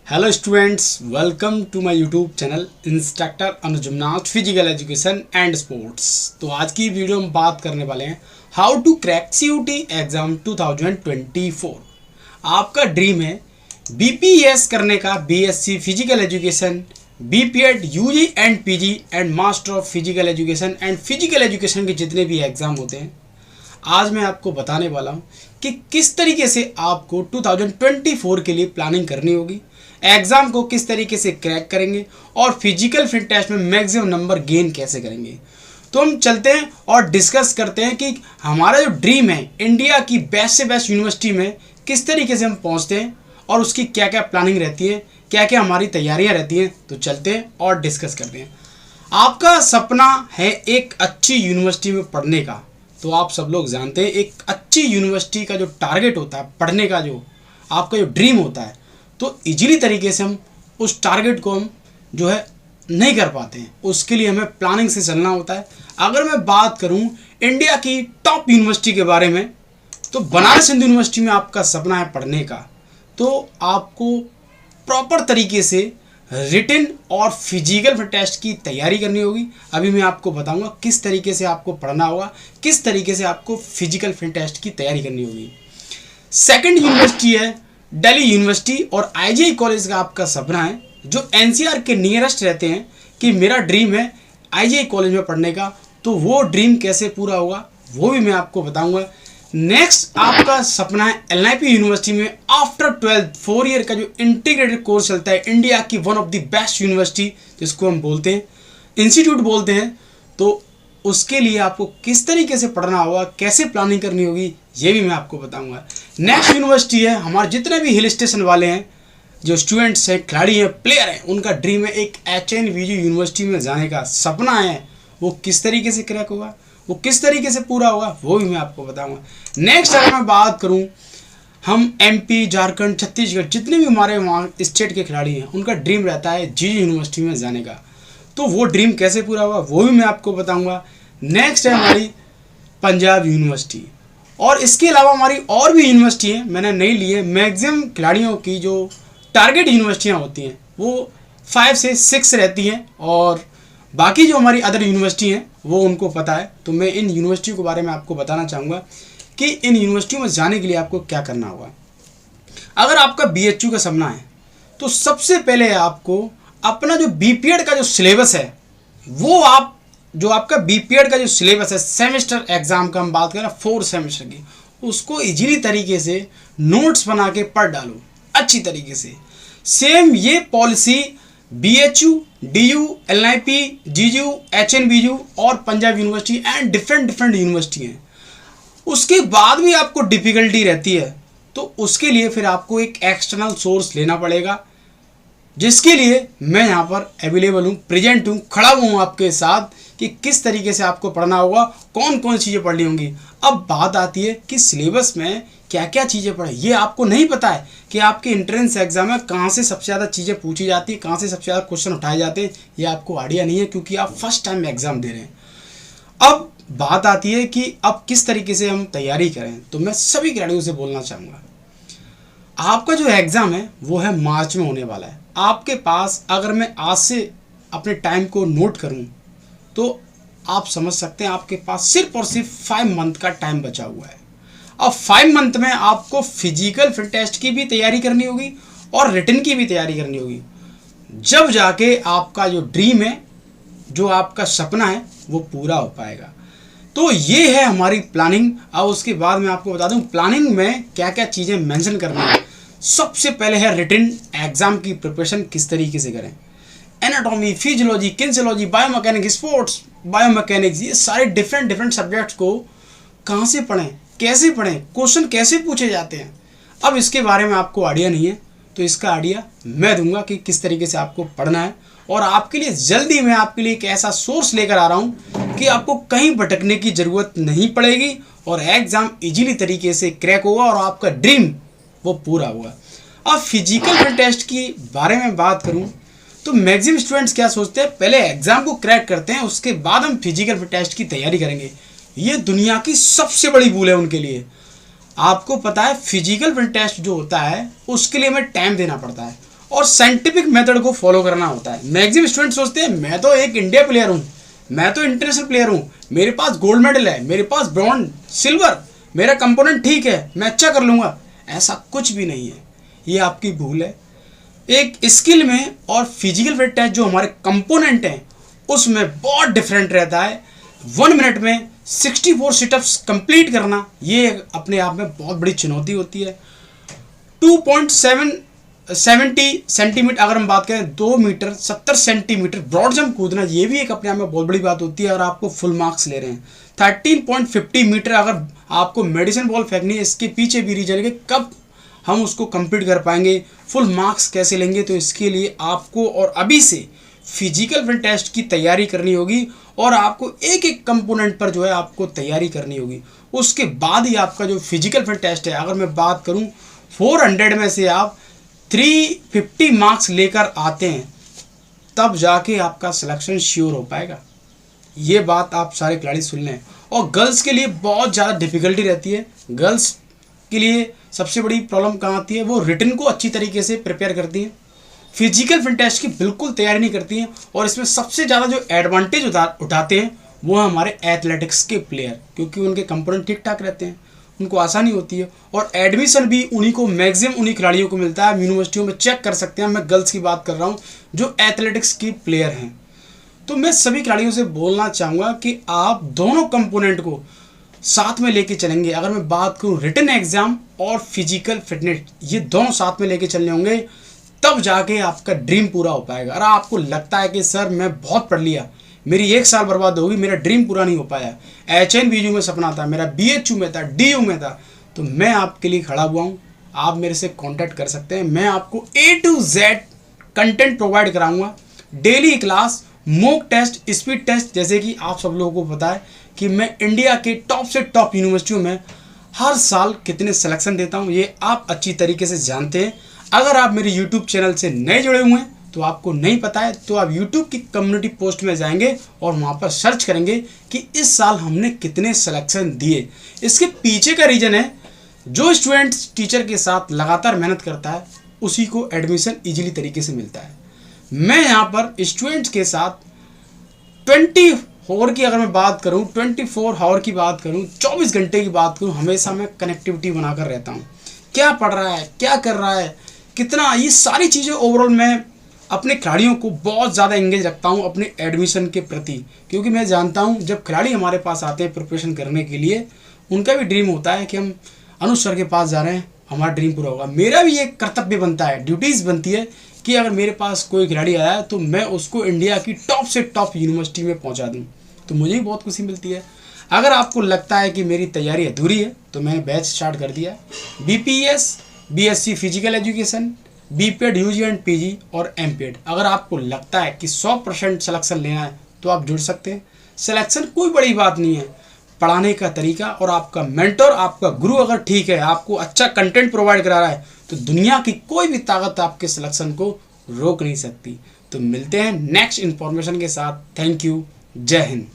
Hello students, welcome to my YouTube channel instructor अनुजुमनाथ physical education and sports. तो आज की वीडियो में बात करने वाले हैं how to crack CUET exam 2024। आपका ड्रीम है बीपीएस करने का, BSc physical education, BPEd, UG and PG and master of physical education and physical education के जितने भी एग्ज़ाम होते हैं, आज मैं आपको बताने वाला हूं कि किस तरीके से आपको 2024 के लिए प्लानिंग करनी होगी, एग्ज़ाम को किस तरीके से क्रैक करेंगे और फिजिकल फिट टेस्ट में मैक्सिमम नंबर गेन कैसे करेंगे। तो हम चलते हैं और डिस्कस करते हैं कि हमारा जो ड्रीम है इंडिया की बेस्ट से बेस्ट यूनिवर्सिटी में किस तरीके से हम पहुंचते हैं और उसकी क्या क्या प्लानिंग रहती है, क्या क्या हमारी तैयारियां रहती हैं। तो चलते हैं और डिस्कस करते हैं। आपका सपना है एक अच्छी यूनिवर्सिटी में पढ़ने का। तो आप सब लोग जानते हैं एक अच्छी यूनिवर्सिटी का जो टारगेट होता है पढ़ने का, जो आपका जो ड्रीम होता है, तो इजीली तरीके से हम उस टारगेट को हम जो है नहीं कर पाते हैं। उसके लिए हमें प्लानिंग से चलना होता है। अगर मैं बात करूं इंडिया की टॉप यूनिवर्सिटी के बारे में, तो बनारस हिंदू यूनिवर्सिटी में आपका सपना है पढ़ने का, तो आपको प्रॉपर तरीके से रिटन और फिजिकल फिट टेस्ट की तैयारी करनी होगी। अभी मैं आपको बताऊंगा किस तरीके से आपको पढ़ना होगा, किस तरीके से आपको फिजिकल फिट टेस्ट की तैयारी करनी होगी। सेकंड यूनिवर्सिटी है दिल्ली यूनिवर्सिटी और आईजीआई कॉलेज का आपका सपना है, जो एनसीआर के नियरेस्ट रहते हैं कि मेरा ड्रीम है आईजीआई कॉलेज में पढ़ने का। तो वो ड्रीम कैसे पूरा होगा वो भी मैं आपको बताऊंगा। नेक्स्ट आपका सपना है एलआईपी यूनिवर्सिटी में आफ्टर 12 4 ईयर का जो इंटीग्रेटेड कोर्स चलता है, इंडिया की one of the best university जिसको हम बोलते हैं, इंस्टीट्यूट बोलते हैं। तो उसके लिए आपको किस तरीके से पढ़ना होगा, कैसे प्लानिंग करनी होगी, ये भी मैं आपको बताऊंगा। नेक्स्ट यूनिवर्सिटी है हमारे जितने भी हिल स्टेशन वाले हैं, जो स्टूडेंट्स हैं, खिलाड़ी हैं, प्लेयर हैं, उनका ड्रीम है एक एचएनवीजी यूनिवर्सिटी में जाने का सपना है। वो किस तरीके से क्रैक होगा, वो किस तरीके से पूरा होगा, वो भी मैं आपको बताऊंगा। नेक्स्ट अगर मैं बात करूं, हम एमपी, झारखंड, छत्तीसगढ़ जितने भी हमारे वहाँ स्टेट के खिलाड़ी हैं, उनका ड्रीम रहता है जीजी यूनिवर्सिटी में जाने का। तो वो ड्रीम कैसे पूरा होगा वो भी मैं आपको बताऊंगा। नेक्स्ट है हमारी पंजाब यूनिवर्सिटी, और इसके अलावा हमारी और भी यूनिवर्सिटी हैं, मैंने नहीं ली है। मैक्सिमम खिलाड़ियों की जो टारगेट यूनिवर्सिटियाँ होती हैं वो 5 से 6 रहती हैं, और बाकी जो हमारी अदर यूनिवर्सिटी हैं वो उनको पता है। तो मैं इन यूनिवर्सिटी के बारे में आपको बताना चाहूँगा कि इन यूनिवर्सिटियों में जाने के लिए आपको क्या करना होगा। अगर आपका बीएचयू का सपना है तो सबसे पहले आपको अपना जो बीपीएड का जो सिलेबस है, वो आप जो आपका बीपीएड का जो सिलेबस है सेमेस्टर एग्जाम का हम बात करें 4 सेमेस्टर की, उसको इजीली तरीके से नोट्स बना के पढ़ डालो अच्छी तरीके से। सेम ये पॉलिसी बीएचयू, डीयू, एलआईपी, जीयू, एचएनबीयू और Punjab university and different university हैं। उसके बाद भी आपको डिफिकल्टी रहती है तो उसके लिए फिर आपको एक एक्सटर्नल सोर्स लेना पड़ेगा, जिसके लिए मैं यहाँ पर अवेलेबल हूँ, प्रेजेंट हूँ, खड़ा हूँ आपके साथ कि किस तरीके से आपको पढ़ना होगा, कौन कौन चीज़ें पढ़नी होंगी। अब बात आती है कि सिलेबस में क्या क्या चीज़ें पढ़े। ये आपको नहीं पता है कि आपके एंट्रेंस एग्जाम में कहाँ से सबसे ज़्यादा चीज़ें पूछी जाती है, कहाँ से सबसे ज़्यादा क्वेश्चन उठाए जाते हैं, ये आपको आइडिया नहीं है क्योंकि आप फर्स्ट टाइम एग्ज़ाम दे रहे हैं। अब बात आती है कि अब किस तरीके से हम तैयारी करें। तो मैं सभी खिलाड़ियों से बोलना चाहूँगा, आपका जो एग्ज़ाम है वो है मार्च में होने वाला है। आपके पास अगर मैं आज से अपने टाइम को नोट करूं तो आप समझ सकते हैं आपके पास सिर्फ और सिर्फ 5 मंथ का टाइम बचा हुआ है। अब 5 मंथ में आपको फिजिकल फिट टेस्ट की भी तैयारी करनी होगी और रिटन की भी तैयारी करनी होगी, जब जाके आपका जो ड्रीम है, जो आपका सपना है, वो पूरा हो पाएगा। तो ये है हमारी प्लानिंग। अब उसके बाद मैं आपको बता दूं प्लानिंग में क्या क्या चीज़ें मेंशन करना है। सबसे पहले है रिटन एग्जाम की प्रिपरेशन किस तरीके से करें। Anatomy, physiology, kinesiology, biomechanics, sports biomechanics, ये सारे डिफरेंट सब्जेक्ट्स को कहाँ से पढ़ें, कैसे पढ़ें, क्वेश्चन कैसे पूछे जाते हैं। अब इसके बारे में आपको आइडिया नहीं है तो इसका आइडिया मैं दूंगा कि किस तरीके से आपको पढ़ना है। और आपके लिए जल्दी मैं आपके लिए एक ऐसा सोर्स लेकर आ रहा हूँ कि आपको कहीं भटकने की ज़रूरत नहीं पड़ेगी और एग्ज़ाम इजीली तरीके से क्रैक होगा और आपका ड्रीम वो पूरा होगा। अब फिजिकल फिट टेस्ट की बारे में बात करूं तो मैक्सिमम स्टूडेंट्स क्या सोचते हैं, पहले एग्जाम को क्रैक करते हैं उसके बाद हम फिजिकल फिट टेस्ट की तैयारी करेंगे। ये दुनिया की सबसे बड़ी भूल है उनके लिए। आपको पता है फिजिकल फिट टेस्ट जो होता है उसके लिए हमें टाइम देना पड़ता है और साइंटिफिक मेथड को फॉलो करना होता है। मैक्सिमम स्टूडेंट सोचते हैं मैं तो एक इंडिया प्लेयर हूँ, मैं तो इंटरनेशनल प्लेयर हूँ, मेरे पास गोल्ड मेडल है, मेरे पास ब्रॉन्ज, सिल्वर, मेरा कंपोनेंट ठीक है, मैं अच्छा कर लूँगा। ऐसा कुछ भी नहीं है, ये आपकी भूल है। एक स्किल में और फिजिकल फिटनेस जो हमारे कंपोनेंट हैं उसमें बहुत डिफरेंट रहता है। 1 मिनट में 64 सिटअप्स कंप्लीट करना ये अपने आप में बहुत बड़ी चुनौती होती है। 2.70 सेंटीमीटर अगर हम बात करें 2 मीटर 70 सेंटीमीटर ब्रॉड जंप कूदना, ये भी एक अपने आप में बहुत बड़ी बात होती है अगर आपको फुल मार्क्स ले रहे हैं। 13.50 मीटर अगर आपको मेडिसिन बॉल फेंकनी है, इसके पीछे भी रीजन है कि कब हम उसको कंप्लीट कर पाएंगे, फुल मार्क्स कैसे लेंगे। तो इसके लिए आपको और अभी से फिजिकल फिटनेस टेस्ट की तैयारी करनी होगी और आपको एक एक कंपोनेंट पर जो है आपको तैयारी करनी होगी। उसके बाद ही आपका जो फिजिकल फिटनेस टेस्ट है, अगर मैं बात करूं 400 में से आप 350 मार्क्स लेकर आते हैं तब जाके आपका सिलेक्शन श्योर हो पाएगा। ये बात आप सारे खिलाड़ी सुन लें। और गर्ल्स के लिए बहुत ज़्यादा डिफिकल्टी रहती है। गर्ल्स के लिए सबसे बड़ी प्रॉब्लम कहाँ आती है, वो रिटन को अच्छी तरीके से प्रिपेयर करती हैं, फिजिकल फिटनेस टेस्ट की बिल्कुल तैयारी नहीं करती हैं। और इसमें सबसे ज़्यादा जो एडवांटेज उठाते हैं वो है हमारे एथलेटिक्स के प्लेयर, क्योंकि उनके कंपोनेंट ठीक ठाक रहते हैं, उनको आसानी होती है और एडमिशन भी उन्हीं को मैक्सिमम उन्हीं खिलाड़ियों को मिलता है। यूनिवर्सिटियों में चेक कर सकते हैं, मैं गर्ल्स की बात कर रहा हूँ जो एथलेटिक्स की प्लेयर हैं। तो मैं सभी खिलाड़ियों से बोलना चाहूँगा कि आप दोनों कंपोनेंट को साथ में लेके चलेंगे। अगर मैं बात करूँ रिटन एग्जाम और फिजिकल फिटनेस, ये दोनों साथ में लेके चलने होंगे, तब जाके आपका ड्रीम पूरा हो पाएगा। अगर आपको लगता है कि सर मैं बहुत पढ़ लिया, मेरी 1 साल बर्बाद होगी, मेरा ड्रीम पूरा नहीं हो पाया, HNBU में सपना था मेरा, BHU में था, DU में था, तो मैं आपके लिए खड़ा हुआ हूँ। आप मेरे से कांटेक्ट कर सकते हैं। मैं आपको A to Z content provide कराऊंगा, daily class, mock test, speed test. जैसे कि आप सब लोगों को पता है कि मैं इंडिया के टॉप से टॉप यूनिवर्सिटियों में हर साल कितने सिलेक्शन देता हूँ, ये आप अच्छी तरीके से जानते हैं। अगर आप मेरे YouTube चैनल से नए जुड़े हुए हैं तो आपको नहीं पता है, तो आप YouTube की कम्युनिटी पोस्ट में जाएंगे और वहाँ पर सर्च करेंगे कि इस साल हमने कितने सिलेक्शन दिए। इसके पीछे का रीज़न है जो स्टूडेंट टीचर के साथ लगातार मेहनत करता है उसी को एडमिशन ईजिली तरीके से मिलता है। मैं यहाँ पर स्टूडेंट्स के साथ 24 आवर की अगर मैं बात करूँ, 24 आवर की बात करूँ, 24 घंटे की बात करूँ, हमेशा मैं कनेक्टिविटी बनाकर रहता हूँ। क्या पढ़ रहा है, क्या कर रहा है, कितना, ये सारी चीज़ें ओवरऑल मैं अपने खिलाड़ियों को बहुत ज़्यादा एंगेज रखता हूँ अपने एडमिशन के प्रति, क्योंकि मैं जानता हूँ जब खिलाड़ी हमारे पास आते हैं प्रिपरेशन करने के लिए, उनका भी ड्रीम होता है कि हम अनुज सर के पास जा रहे हैं, हमारा ड्रीम पूरा होगा। मेरा भी एक कर्तव्य बनता है, ड्यूटीज़ बनती है कि अगर मेरे पास कोई खिलाड़ी आया है तो मैं उसको इंडिया की टॉप से टॉप यूनिवर्सिटी में पहुँचा दूँ, तो मुझे भी बहुत खुशी मिलती है। अगर आपको लगता है कि मेरी तैयारी अधूरी है तो मैंने बैच स्टार्ट कर दिया है, BPS, BSc physical education, BPED, UG and PG और MPED। अगर आपको लगता है कि 100% सिलेक्शन लेना है तो आप जुड़ सकते हैं। सिलेक्शन कोई बड़ी बात नहीं है, पढ़ाने का तरीका और आपका मेंटर, आपका गुरु अगर ठीक है, आपको अच्छा कंटेंट प्रोवाइड करा रहा है, तो दुनिया की कोई भी ताकत आपके सिलेक्शन को रोक नहीं सकती। तो मिलते हैं नेक्स्ट इन्फॉर्मेशन के साथ। थैंक यू, जय हिंद।